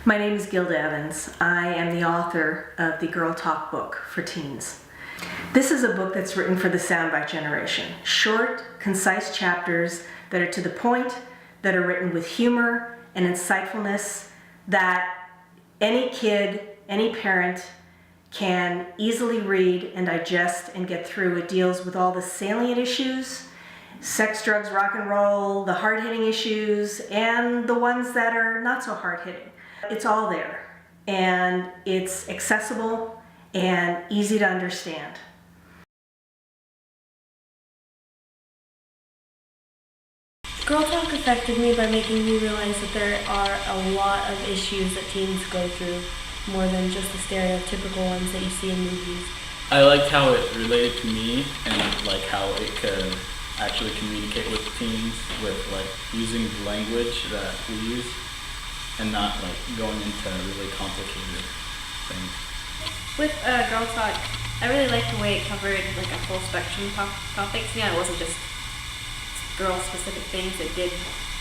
My name is Gilda Evans. I am the author of the Girltalk book for teens. This is a book that's written for the soundbite generation. Short, concise chapters that are to the point, that are written with humor and insightfulness that any kid, any parent can easily read and digest and get through. It deals with all the salient issues, sex, drugs, rock and roll, the hard-hitting issues, and the ones that are not so hard-hitting. It's all there, and it's accessible and easy to understand. Girltalk affected me by making me realize that there are a lot of issues that teens go through, more than just the stereotypical ones that you see in movies. I liked how it related to me and like how it could actually communicate with teens with like using the language that we use and not like going into really complicated things. With Girltalk, I really liked the way it covered like a full spectrum topics. It wasn't just girl-specific things. It did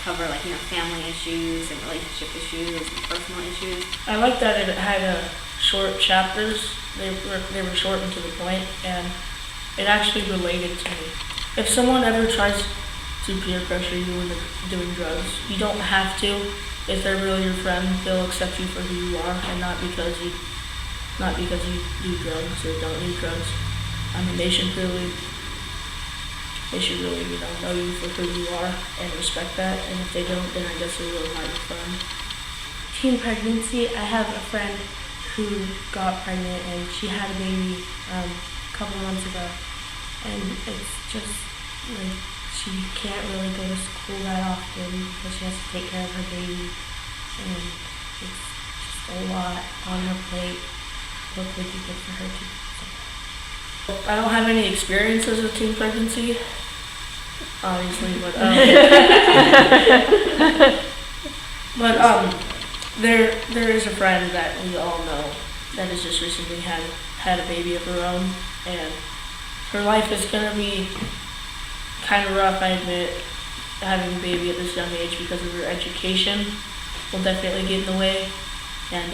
cover like family issues and relationship issues and personal issues. I like that it had short chapters. They were short and to the point, and it actually related to me. If someone ever tries to peer pressure you into doing drugs, you don't have to. If they're really your friend, they'll accept you for who you are, and not because you do drugs or don't do drugs. I mean, they should really know you for who you are and respect that. And if they don't, then I guess they're really not your friend. Teen pregnancy, I have a friend who got pregnant and she had a baby a couple months ago, and it's just like she can't really go to school that often because she has to take care of her baby, and it's just a lot on her plate. What would be good for her to? I don't have any experiences with teen pregnancy, obviously, but there is a friend that we all know that has just recently had a baby of her own, and her life is gonna be kind of rough, I admit, having a baby at this young age, because of her education will definitely get in the way, and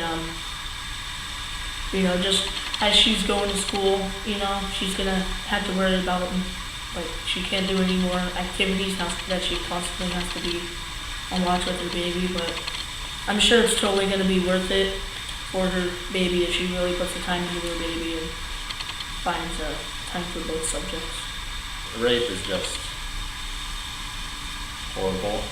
just as she's going to school, she's gonna have to worry about like she can't do any more activities now that she constantly has to be on watch with her baby. But I'm sure it's totally gonna be worth it for her baby if she really puts the time into her baby and finds time for both subjects. Rape is just horrible,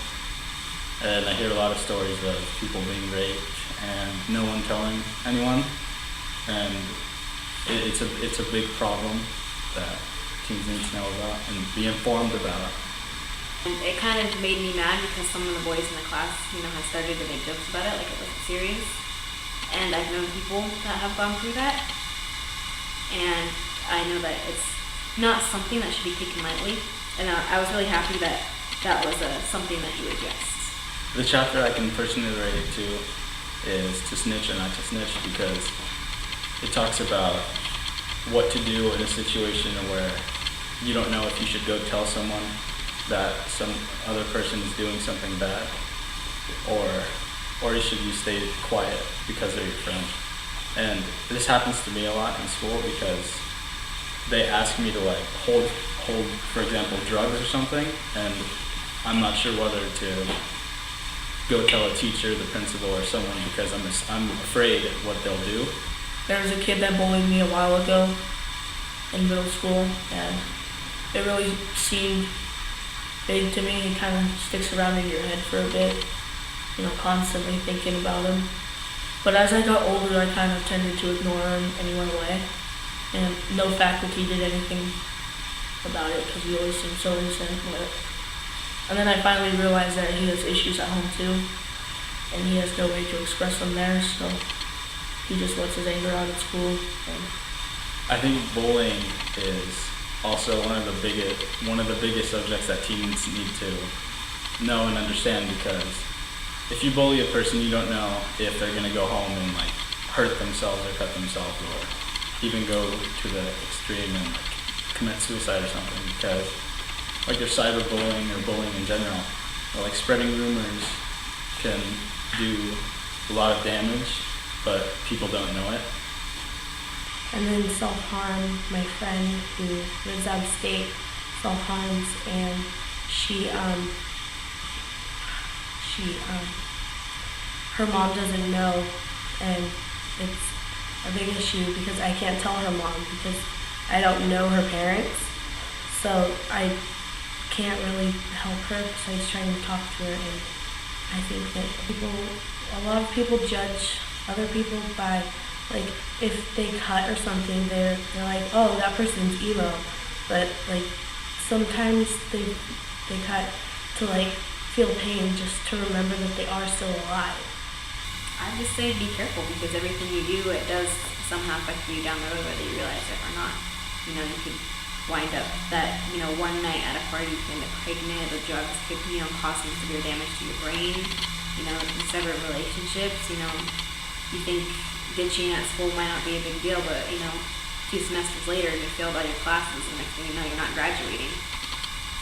and I hear a lot of stories of people being raped and no one telling anyone, and it's a big problem that teens need to know about and be informed about. And it kind of made me mad because some of the boys in the class, had started to make jokes about it, like it wasn't serious. And I've known people that have gone through that, and I know that it's not something that should be taken lightly. And I was really happy that that was something that you addressed. The chapter I can personally relate to is To Snitch or Not to Snitch, because it talks about what to do in a situation where you don't know if you should go tell someone that some other person is doing something bad, or should you stay quiet because they're your friend. And this happens to me a lot in school because they ask me to like hold, for example, drugs or something, and I'm not sure whether to go tell a teacher, the principal, or someone, because I'm afraid of what they'll do. There was a kid that bullied me a while ago in middle school, and it really seemed big to me. It kind of sticks around in your head for a bit, constantly thinking about him. But as I got older, I kind of tended to ignore him and he went away. And no faculty did anything about it because he always seemed so innocent. And then I finally realized that he has issues at home too, and he has no way to express them there, so he just lets his anger out at school. And I think bullying is also one of the biggest subjects that teens need to know and understand, because if you bully a person, you don't know if they're going to go home and like hurt themselves or cut themselves, or even go to the extreme and like commit suicide or something, because like there's cyberbullying or bullying in general, or like spreading rumors can do a lot of damage, but people don't know it. And then self-harm, my friend who lives out of state self-harms, and her mom doesn't know, and it's a big issue because I can't tell her mom because I don't know her parents, so I can't really help her besides trying to talk to her. And I think that a lot of people judge other people by, like, if they cut or something, they're like, oh, that person's emo, but like sometimes they cut to like feel pain just to remember that they are still alive. I just say be careful because everything you do, it does somehow affect you down the road whether you realize it or not. You know, you could wind up that, one night at a party you can end up pregnant, the drugs could, cause some severe damage to your brain, you sever relationships, you think ditching at school might not be a big deal, but, 2 semesters later you failed all your classes and next thing you know you're not graduating.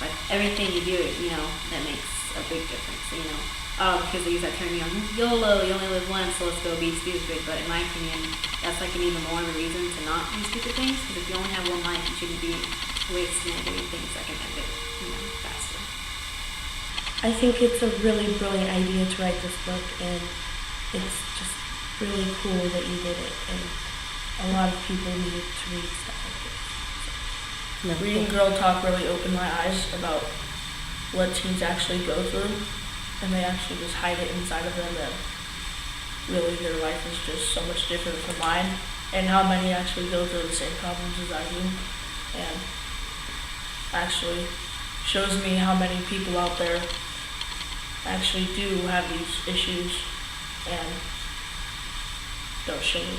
Like everything you do, that makes a big difference, because they use that term, YOLO, you only live once, so let's go be stupid. But in my opinion, that's like an even more of a reason to not do stupid things, because if you only have one life, you shouldn't be wasting it doing things that can end it, faster. I think it's a really brilliant idea to write this book, and it's just really cool that you did it, and a lot of people needed to read stuff like this. So. Reading Girl Talk really opened my eyes about what teens actually go through, and they actually just hide it inside of them, and really their life is just so much different from mine, and how many actually go through the same problems as I do, and actually shows me how many people out there actually do have these issues and don't show it.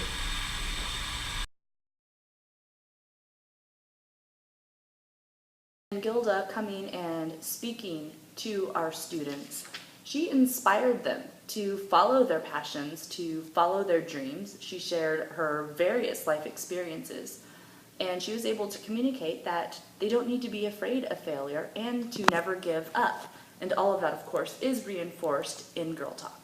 And Gilda coming and speaking to our students, she inspired them to follow their passions, to follow their dreams. She shared her various life experiences, and she was able to communicate that they don't need to be afraid of failure and to never give up. And all of that, of course, is reinforced in Girl Talk.